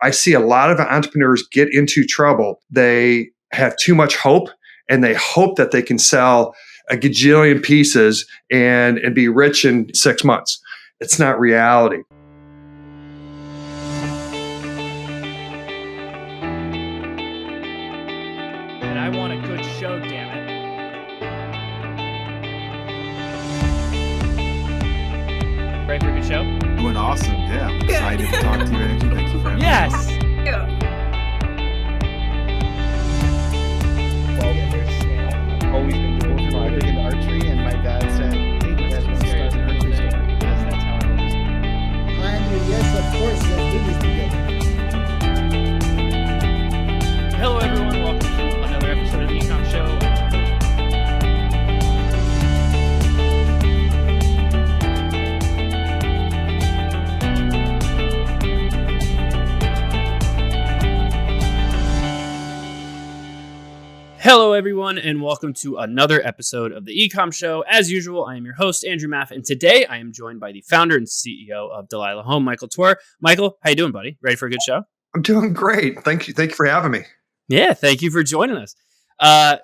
I see a lot of entrepreneurs get into trouble. They have too much hope, and they hope that they can sell a gajillion pieces and be rich in 6 months. It's not reality. And I want a good show, damn it. Ready for a good show? Doing awesome. Yeah. I'm excited to talk to you, Angie. Thank you for having me. Yes. I've always been doing big into archery, and my dad said, "Hey, you guys want to start an archery store?" Yes, that's how it was. I mean, yes, of course, let's do this together. Hello, everyone. Welcome to another episode of the Ecommerce Show. Hello, everyone, and welcome to another episode of the Ecommerce Show. As usual, I am your host, Andrew Maff, and today I am joined by the founder and CEO of Delilah Home, Michael Twer. Michael, how you doing, buddy? Ready for a good show? I'm doing great. Thank you for having me. Yeah, thank you for joining us.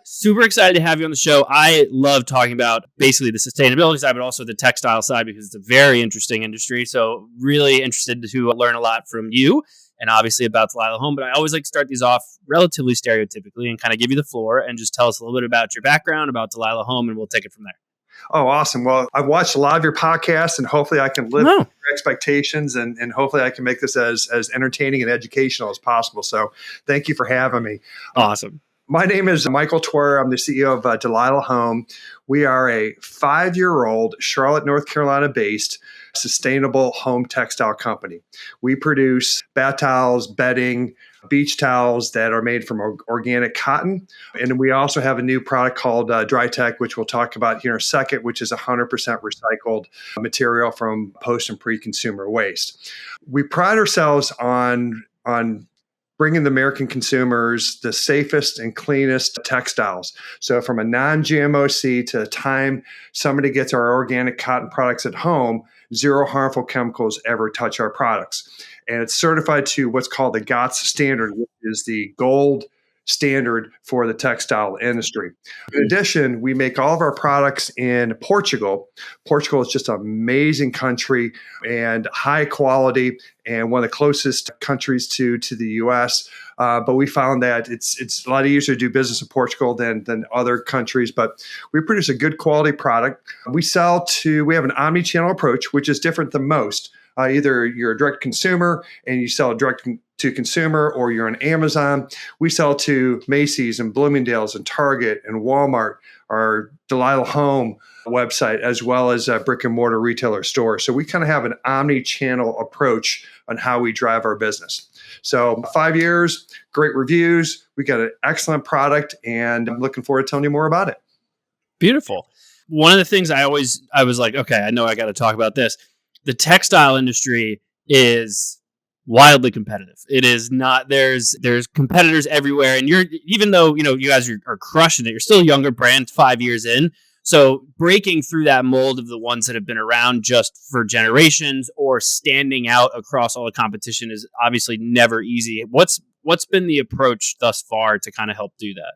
Super excited to have you on the show. I love talking about basically the sustainability side, but also the textile side because it's a very interesting industry. So really interested to learn a lot from you and obviously about Delilah Home. But I always like to start these off relatively stereotypically and kind of give you the floor and just tell us a little bit about your background, about Delilah Home, and we'll take it from there. Oh, awesome. Well, I've watched a lot of your podcasts, and hopefully I can live up to your expectations, and hopefully I can make this as entertaining and educational as possible. So thank you for having me. Awesome. My name is Michael Twer. I'm the CEO of Delilah Home. We are a 5-year-old Charlotte, North Carolina based sustainable home textile company. We produce bath towels, bedding, beach towels that are made from organic cotton. And we also have a new product called Dry Tech, which we'll talk about here in a second, which is 100% recycled material from post and pre-consumer waste. We pride ourselves on bringing the American consumers the safest and cleanest textiles. So from a non-GMO seed to the time somebody gets our organic cotton products at home, zero harmful chemicals ever touch our products. And it's certified to what's called the GOTS standard, which is the gold standard for the textile industry. In addition, we make all of our products in Portugal. Portugal is just an amazing country and high quality and one of the closest countries to the U.S. But we found that it's a lot easier to do business in Portugal than other countries. But we produce a good quality product. We have an omni-channel approach, which is different than most. Either you're a direct consumer and you sell direct to consumer, or you're on Amazon. We sell to Macy's and Bloomingdale's and Target and Walmart, our Delilah Home website, as well as a brick and mortar retailer store. So we kind of have an omni-channel approach on how we drive our business. So 5 years, great reviews. We got an excellent product, and I'm looking forward to telling you more about it. Beautiful. One of the things I was like, okay, I know I got to talk about this. The textile industry is wildly competitive. It is not, there's competitors everywhere. And even though, you guys are crushing it, you're still a younger brand 5 years in. So breaking through that mold of the ones that have been around just for generations or standing out across all the competition is obviously never easy. What's been the approach thus far to kind of help do that?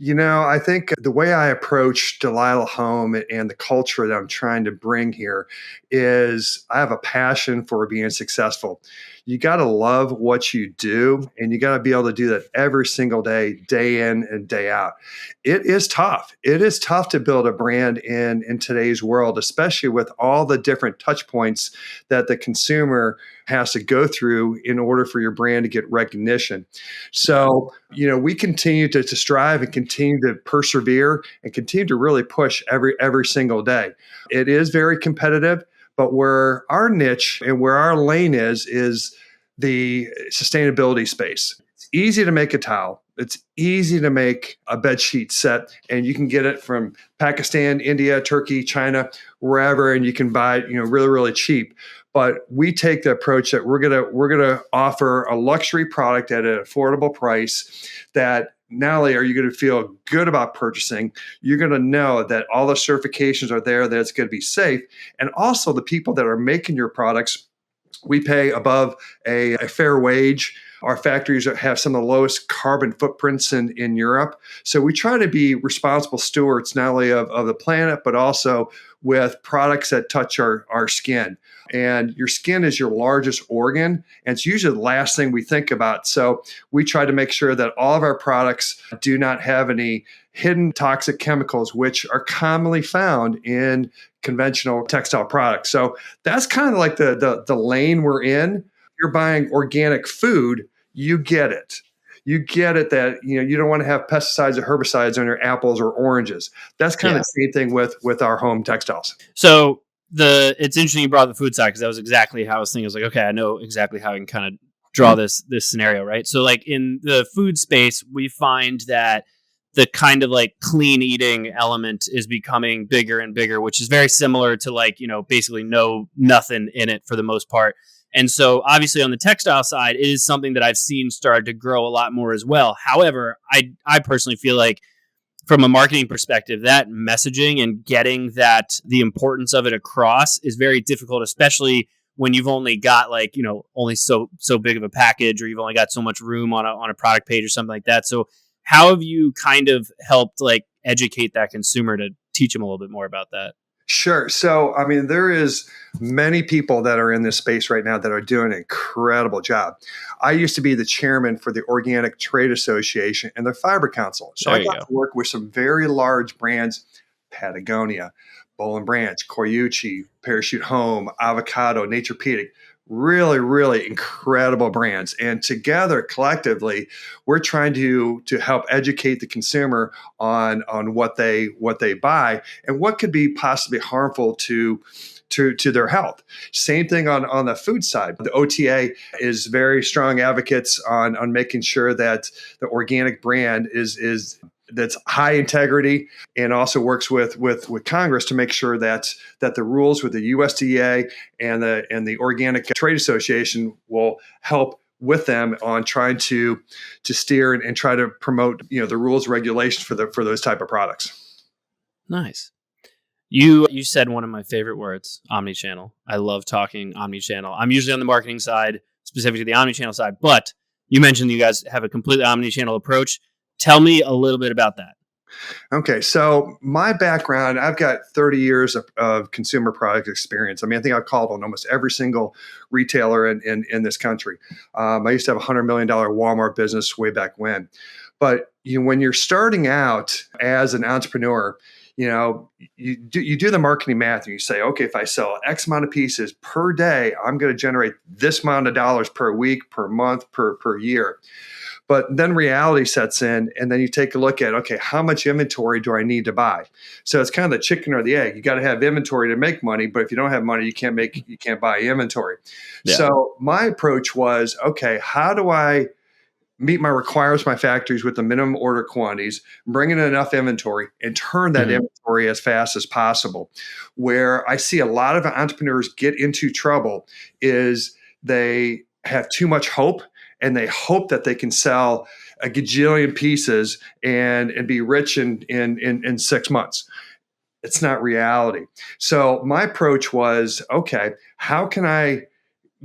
I think the way I approach Delilah Home and the culture that I'm trying to bring here is I have a passion for being successful. You got to love what you do, and you got to be able to do that every single day, day in and day out. It is tough. It is tough to build a brand in today's world, especially with all the different touch points that the consumer has to go through in order for your brand to get recognition. So, we continue to strive and continue to persevere and continue to really push every single day. It is very competitive, but where our niche and where our lane is the sustainability space. It's easy to make a towel. It's easy to make a bed sheet set, and you can get it from Pakistan, India, Turkey, China, wherever, and you can buy it, really, really cheap. But we take the approach that we're gonna offer a luxury product at an affordable price that not only are you going to feel good about purchasing, you're going to know that all the certifications are there, that it's going to be safe. And also the people that are making your products, we pay above a fair wage. Our factories have some of the lowest carbon footprints in Europe. So we try to be responsible stewards, not only of the planet, but also with products that touch our skin. And your skin is your largest organ, and it's usually the last thing we think about. So we try to make sure that all of our products do not have any hidden toxic chemicals, which are commonly found in conventional textile products. So that's kind of like the lane we're in. You're buying organic food, you get it. You get it that you don't want to have pesticides or herbicides on your apples or oranges. That's kind of the same thing with our home textiles. So it's interesting you brought the food side, because that was exactly how I was thinking. I was like, okay, I know exactly how I can kind of draw this scenario, right? So like in the food space, we find that the kind of like clean eating element is becoming bigger and bigger, which is very similar to like, basically nothing in it for the most part. And so obviously on the textile side, it is something that I've seen start to grow a lot more as well. However, I personally feel like from a marketing perspective, that messaging and getting the importance of it across is very difficult, especially when you've only got like, only so big of a package, or you've only got so much room on a product page or something like that. So how have you kind of helped like educate that consumer to teach them a little bit more about that? Sure. So, I mean, there is many people that are in this space right now that are doing an incredible job. I used to be the chairman for the Organic Trade Association and their Fiber Council. So I got to work with some very large brands, Patagonia, Boll and Branch, Koryuchi, Parachute Home, Avocado, Naturepedic. Really, really incredible brands. And together, collectively, we're trying to help educate the consumer on what they buy and what could be possibly harmful to their health. Same thing on the food side. The OTA is very strong advocates on making sure that the organic brand is that's high integrity, and also works with Congress to make sure that the rules with the USDA and the Organic Trade Association will help with them on trying to steer and try to promote the rules and regulations for those type of products. Nice. You said one of my favorite words, omnichannel. I love talking omnichannel. I'm usually on the marketing side, specifically the omnichannel side, but you mentioned you guys have a completely omnichannel approach. Tell me a little bit about that. Okay, so my background, I've got 30 years of consumer product experience. I mean, I think I've called on almost every single retailer in this country. I used to have a $100 million Walmart business way back when. But when you're starting out as an entrepreneur, you do the marketing math and you say, okay, if I sell X amount of pieces per day, I'm going to generate this amount of dollars per week, per month, per year. But then reality sets in, and then you take a look at, okay, how much inventory do I need to buy? So it's kind of the chicken or the egg. You got to have inventory to make money, but if you don't have money, you can't buy inventory. Yeah. So my approach was, okay, how do I meet my requirements, my factories with the minimum order quantities, bring in enough inventory, and turn that inventory as fast as possible? Where I see a lot of entrepreneurs get into trouble is they have too much hope, and they hope that they can sell a gajillion pieces and be rich in 6 months. It's not reality. So my approach was, okay, how can I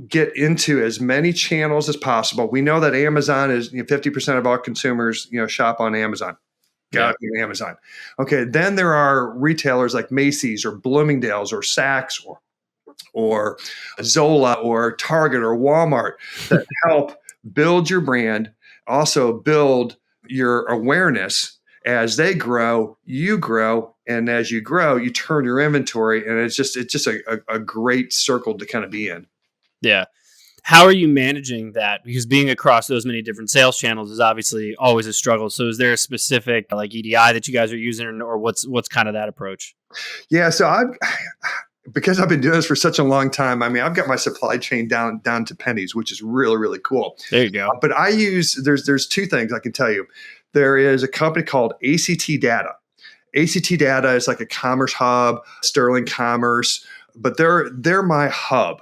get into as many channels as possible? We know that Amazon is 50% of all consumers shop on Amazon. Got to be Amazon. Okay, then there are retailers like Macy's or Bloomingdale's or Saks or Zola or Target or Walmart that help build your brand, also build your awareness. As they grow, you grow, and as you grow, you turn your inventory, and it's just a great circle to kind of be in. Yeah. How are you managing that? Because being across those many different sales channels is obviously always a struggle. So is there a specific like EDI that you guys are using, or what's kind of that approach? Yeah, so because I've been doing this for such a long time, I mean, I've got my supply chain down to pennies, which is really, really cool. There you go. But I use, there's two things I can tell you. There is a company called ACT Data. ACT Data is like a commerce hub, Sterling Commerce, but they're my hub.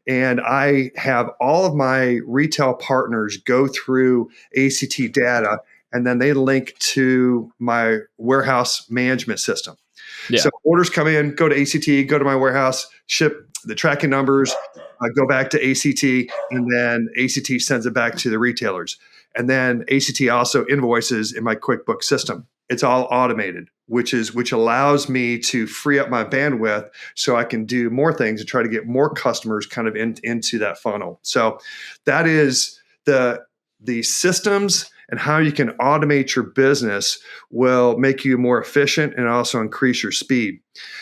And I have all of my retail partners go through ACT Data, and then they link to my warehouse management system. Yeah. So orders come in, go to ACT, go to my warehouse, ship The tracking numbers go back to ACT, and then ACT sends it back to the retailers. And then ACT also invoices in my QuickBooks system. It's all automated, which allows me to free up my bandwidth so I can do more things and try to get more customers kind of into that funnel. So that is the systems and how you can automate your business will make you more efficient and also increase your speed.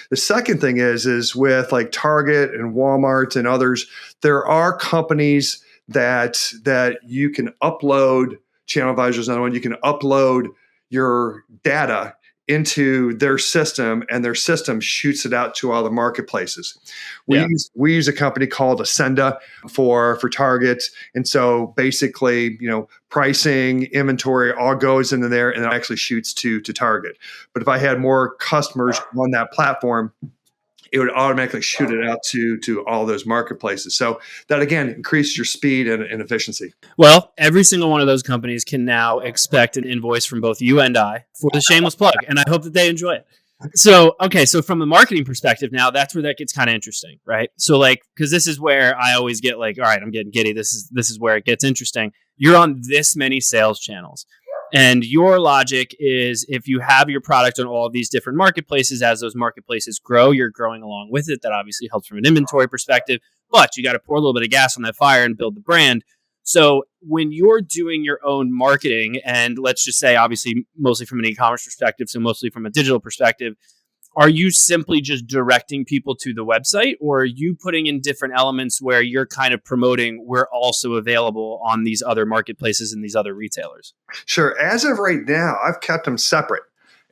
The second thing is with like Target and Walmart and others, there are companies that you can upload. Channel Advisor is another one. You can upload your data into their system, and their system shoots it out to all the marketplaces. We use a company called Ascenda for Target, and so basically, pricing, inventory all goes into there, and it actually shoots to Target. But if I had more customers on that platform, it would automatically shoot it out to all those marketplaces. So that, again, increases your speed and efficiency. Well, every single one of those companies can now expect an invoice from both you and I for the shameless plug, and I hope that they enjoy it. So from a marketing perspective now, that's where that gets kind of interesting, right? So because this is where I always get like, all right, I'm getting giddy. This is where it gets interesting. You're on this many sales channels. And your logic is if you have your product on all of these different marketplaces, as those marketplaces grow, you're growing along with it. That obviously helps from an inventory perspective, but you got to pour a little bit of gas on that fire and build the brand. So when you're doing your own marketing, and let's just say, obviously, mostly from an e-commerce perspective, so mostly from a digital perspective, are you simply just directing people to the website, or are you putting in different elements where you're kind of promoting we're also available on these other marketplaces and these other retailers? Sure. As of right now, I've kept them separate.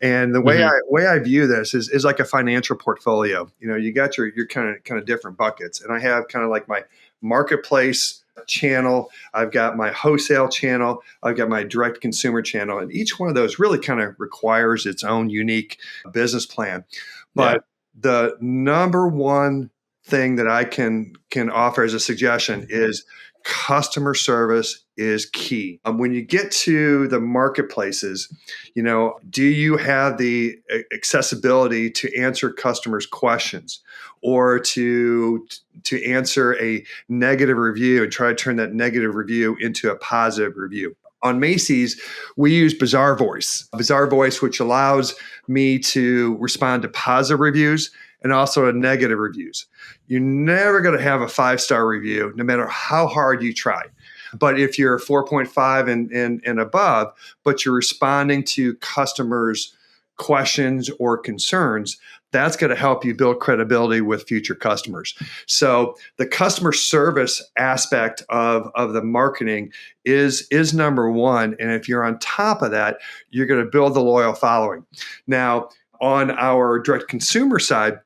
And the way I view this is like a financial portfolio. You got your kind of different buckets, and I have kind of like my marketplace channel, I've got my wholesale channel, I've got my direct consumer channel, and each one of those really kind of requires its own unique business plan. But the number one thing that I can offer as a suggestion is customer service is key. When you get to the marketplaces, do you have the accessibility to answer customers' questions, or to answer a negative review and try to turn that negative review into a positive review? On Macy's, we use Bazaar Voice, which allows me to respond to positive reviews and also to negative reviews. You're never going to have a 5-star review, no matter how hard you try. But if you're 4.5 and above, but you're responding to customers' questions or concerns, that's going to help you build credibility with future customers. So the customer service aspect of the marketing is number one. And if you're on top of that, you're going to build the loyal following. Now, on our direct consumer side,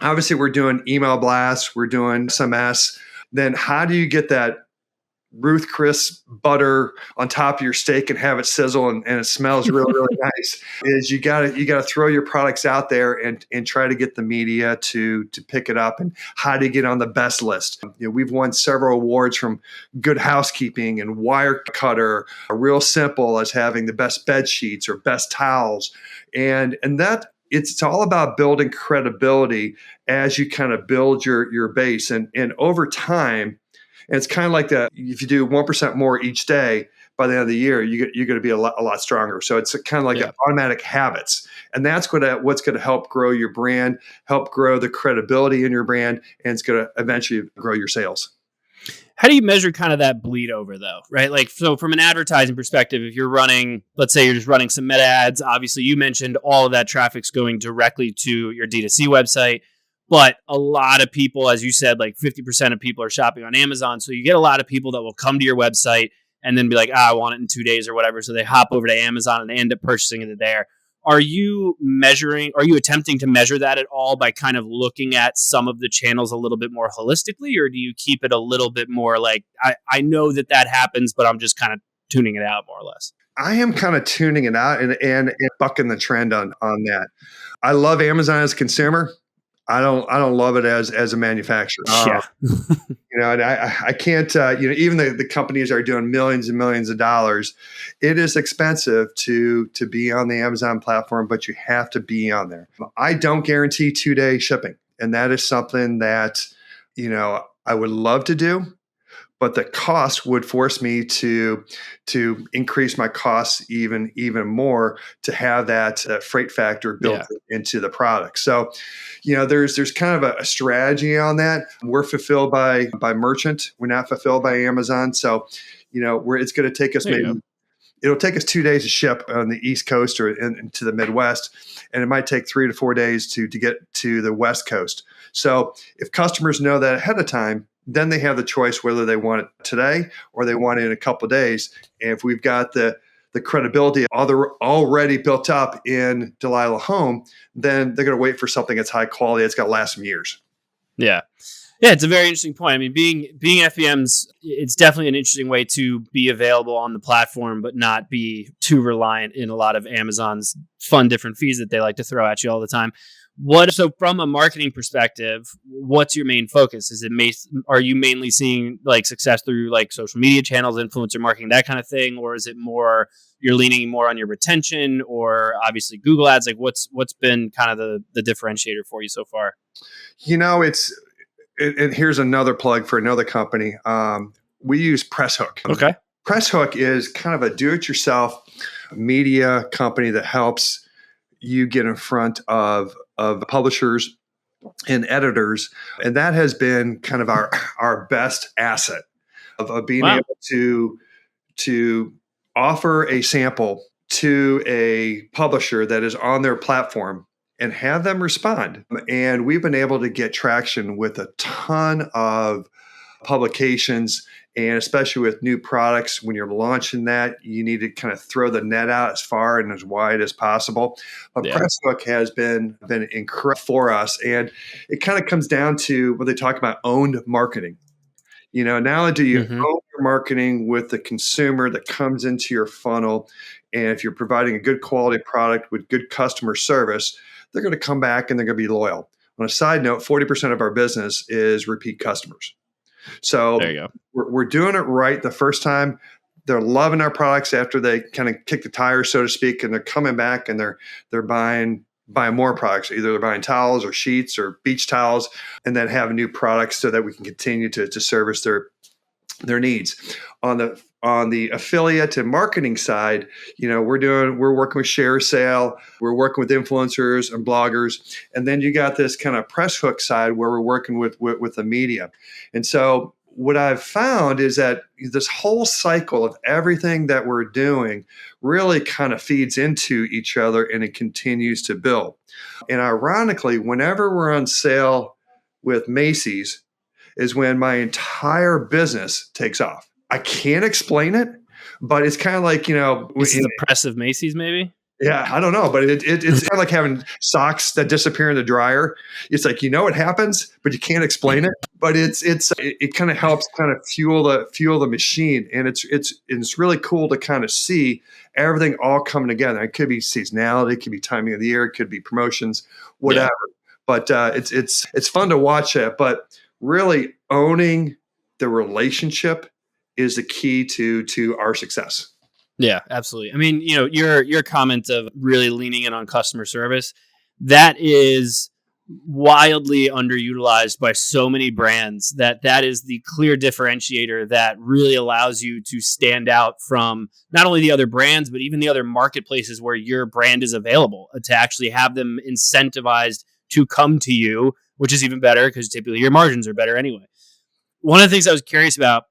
obviously we're doing email blasts, we're doing SMS. Then how do you get that Ruth Chris butter on top of your steak and have it sizzle and it smells really, really nice? Is you gotta throw your products out there and try to get the media to pick it up. And how do you get on the best list? We've won several awards from Good Housekeeping and Wirecutter, Real Simple as having the best bed sheets or best towels, and that it's all about building credibility as you kind of build your base, and over time. And it's kind of like that. If you do 1% more each day, by the end of the year, you're going to be a lot stronger. So it's kind of like an automatic habits. And that's what's going to help grow your brand, help grow the credibility in your brand, and it's going to eventually grow your sales. How do you measure kind of that bleed over though, right? Like, so from an advertising perspective, if you're running, let's say you're just running some meta ads, obviously you mentioned all of that traffic's going directly to your D2C website. But a lot of people, as you said, like 50% of people are shopping on Amazon. So you get a lot of people that will come to your website and then be like, I want it in 2 days or whatever. So they hop over to Amazon and they end up purchasing it there. Are you attempting to measure that at all by kind of looking at some of the channels a little bit more holistically? Or do you keep it a little bit more like, I know that happens, but I'm just kind of tuning it out more or less? I am kind of tuning it out and bucking the trend on that. I love Amazon as a consumer. I don't love it as a manufacturer. And I can't. Even the companies are doing millions and millions of dollars. It is expensive to be on the Amazon platform, but you have to be on there. I don't guarantee 2-day shipping, and that is something that I would love to do, but the cost would force me to increase my costs even more to have that freight factor built into the product. So, there's kind of a strategy on that. We're fulfilled by merchant. We're not fulfilled by Amazon. So, it's going to take us it'll take us 2 days to ship on the East Coast or into the Midwest, and it might take 3 to 4 days to get to the West Coast. So if customers know that ahead of time, then they have the choice whether they want it today or they want it in a couple of days. And if we've got the credibility already built up in Delilah Home, then they're going to wait for something that's high quality. It's got to last some years. Yeah. Yeah, it's a very interesting point. I mean, being FBMs, it's definitely an interesting way to be available on the platform, but not be too reliant in a lot of Amazon's fun different fees that they like to throw at you all the time. So from a marketing perspective, what's your main focus? Are you mainly seeing like success through like social media channels, influencer marketing, that kind of thing? Or is it more, you're leaning more on your retention or obviously Google ads? Like what's been kind of the differentiator for you so far? And here's another plug for another company. We use Presshook. Okay. Presshook is kind of a do-it-yourself media company that helps you get in front of publishers and editors. And that has been kind of our best asset of being able to offer a sample to a publisher that is on their platform and have them respond. And we've been able to get traction with a ton of publications, and especially with new products. When you're launching that, you need to kind of throw the net out as far and as wide as possible. But Presshook has been incredible for us. And it kind of comes down to what they talk about, owned marketing. Not only do you own your marketing with the consumer that comes into your funnel, and if you're providing a good quality product with good customer service, they're going to come back and they're going to be loyal. On a side note, 40% of our business is repeat customers. So there you go. We're doing it right the first time. They're loving our products after they kind of kick the tires, so to speak, and they're coming back and they're buying more products. Either they're buying towels or sheets or beach towels, and then have new products so that we can continue to service their needs. On the affiliate and marketing side, we're working with Share Sale, we're working with influencers and bloggers, and then you got this kind of Presshook side where we're working with the media. And so what I've found is that this whole cycle of everything that we're doing really kind of feeds into each other, and it continues to build. And ironically, whenever we're on sale with Macy's is when my entire business takes off. I can't explain it, but it's kind of like, This is the press of Macy's, maybe? Yeah, I don't know, but it's kind of like having socks that disappear in the dryer. It's like, it happens, but you can't explain it. But it kind of helps kind of fuel the machine, and it's really cool to kind of see everything all coming together. It could be seasonality, it could be timing of the year, it could be promotions, whatever. Yeah. But it's fun to watch it. But really owning the relationship is the key to our success. Yeah, absolutely. I mean, your comment of really leaning in on customer service, that is wildly underutilized by so many brands that is the clear differentiator that really allows you to stand out from not only the other brands, but even the other marketplaces where your brand is available, to actually have them incentivized to come to you, which is even better because typically your margins are better anyway. One of the things I was curious about,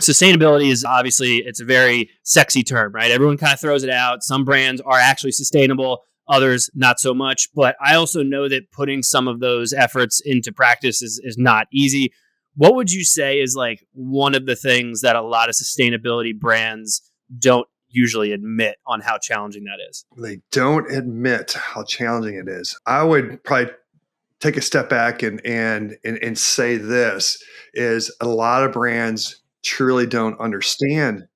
sustainability is obviously, it's a very sexy term, right? Everyone kind of throws it out. Some brands are actually sustainable, others not so much. But I also know that putting some of those efforts into practice is not easy. What would you say is like one of the things that a lot of sustainability brands don't usually admit on how challenging that is? They don't admit how challenging it is. I would probably take a step back and say this is a lot of brands truly don't understand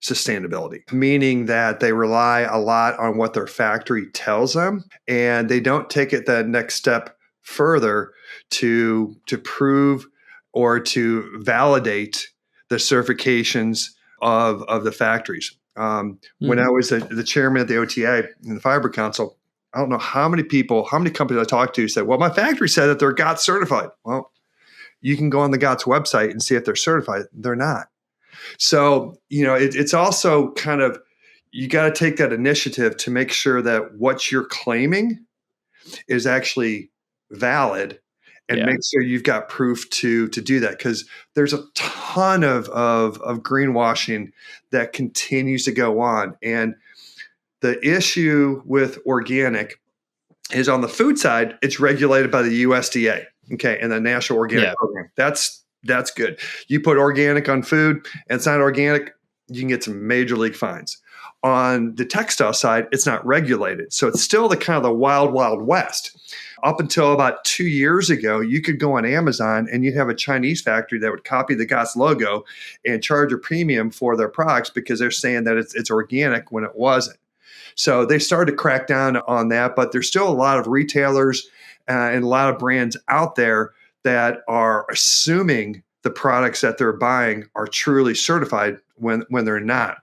sustainability, meaning that they rely a lot on what their factory tells them, and they don't take it that next step further to prove or to validate the certifications of the factories. When I was the chairman of the OTA in the Fiber Council, I don't know how many companies I talked to said, well, my factory said that they're GOTS certified. Well, you can go on the GOTS website and see if they're certified. They're not. So, it's also kind of, you got to take that initiative to make sure that what you're claiming is actually valid, and make sure you've got proof to do that, because there's a ton of greenwashing that continues to go on. And the issue with organic is, on the food side, it's regulated by the USDA, okay, and the National Organic Program. That's good. You put organic on food and it's not organic, you can get some major league fines. On the textile side, it's not regulated. So it's still the kind of the wild, wild west. Up until about 2 years ago, you could go on Amazon and you'd have a Chinese factory that would copy the GOTS logo and charge a premium for their products because they're saying that it's organic when it wasn't. So they started to crack down on that, but there's still a lot of retailers and a lot of brands out there that are assuming the products that they're buying are truly certified when they're not.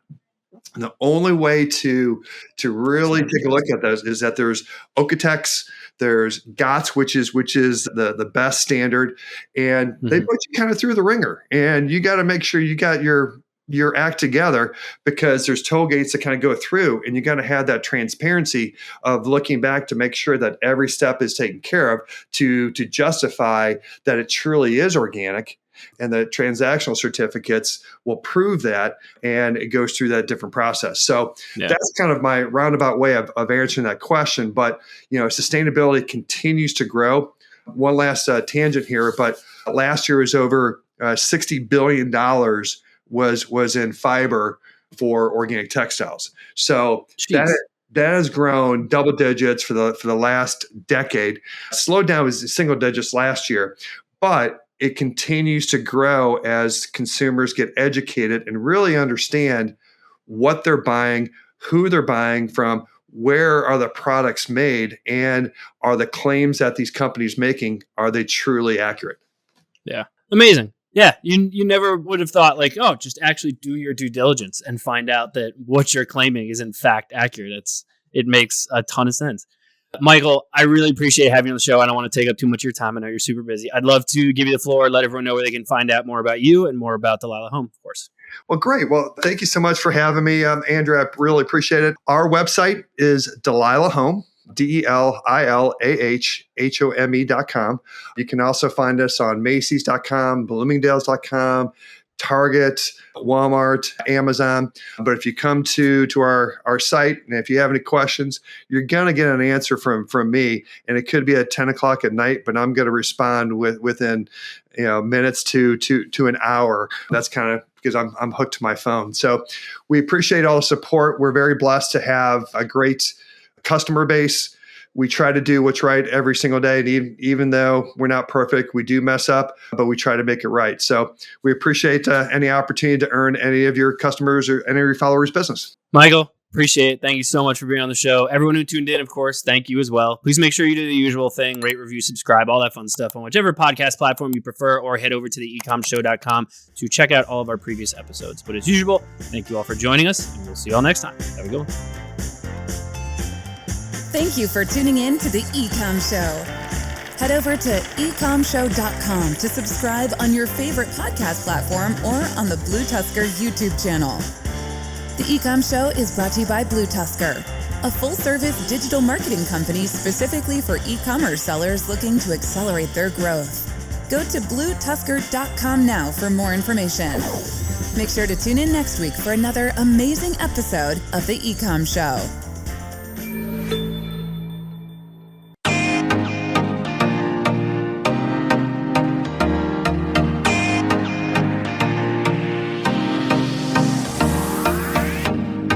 And the only way to really take a look at those is that there's Okotex, there's GOTS, which is the best standard, and they put you kind of through the ringer. And you got to make sure you got your act together, because there's toll gates that kind of go through, and you got to have that transparency of looking back to make sure that every step is taken care of to justify that it truly is organic. And the transactional certificates will prove that, and it goes through that different process. So that's kind of my roundabout way of answering that question. But, sustainability continues to grow. One last tangent here, but last year was over $60 billion was in fiber for organic textiles. So that has grown double digits for the last decade. Slowed down, was single digits last year, but it continues to grow as consumers get educated and really understand what they're buying, who they're buying from, where are the products made, and are the claims that these companies making, are they truly accurate? Yeah. Amazing. Yeah. You never would have thought just actually do your due diligence and find out that what you're claiming is in fact accurate. It makes a ton of sense. Michael, I really appreciate having you on the show. I don't want to take up too much of your time. I know you're super busy. I'd love to give you the floor, let everyone know where they can find out more about you and more about Delilah Home, of course. Well, great. Well, thank you so much for having me, Andrew. I really appreciate it. Our website is Delilah Home, DELILAHHOME.com. You can also find us on Macy's.com, Bloomingdale's.com, Target, Walmart, Amazon. But if you come to our site, and if you have any questions, you're going to get an answer from me. And it could be at 10 o'clock at night, but I'm going to respond within minutes to an hour. That's kind of because I'm hooked to my phone. So we appreciate all the support. We're very blessed to have a great customer base. We try to do what's right every single day. And even though we're not perfect, we do mess up, but we try to make it right. So we appreciate any opportunity to earn any of your customers or any of your followers' business. Michael, appreciate it. Thank you so much for being on the show. Everyone who tuned in, of course, thank you as well. Please make sure you do the usual thing, rate, review, subscribe, all that fun stuff on whichever podcast platform you prefer, or head over to the ecommshow.com to check out all of our previous episodes. But as usual, thank you all for joining us, and we'll see you all next time. Have a good one. Thank you for tuning in to the Ecomm Show. Head over to ecommshow.com to subscribe on your favorite podcast platform or on the BlueTuskr YouTube channel. The Ecomm Show is brought to you by BlueTuskr, a full-service digital marketing company specifically for e-commerce sellers looking to accelerate their growth. Go to BlueTuskr.com now for more information. Make sure to tune in next week for another amazing episode of the Ecomm Show.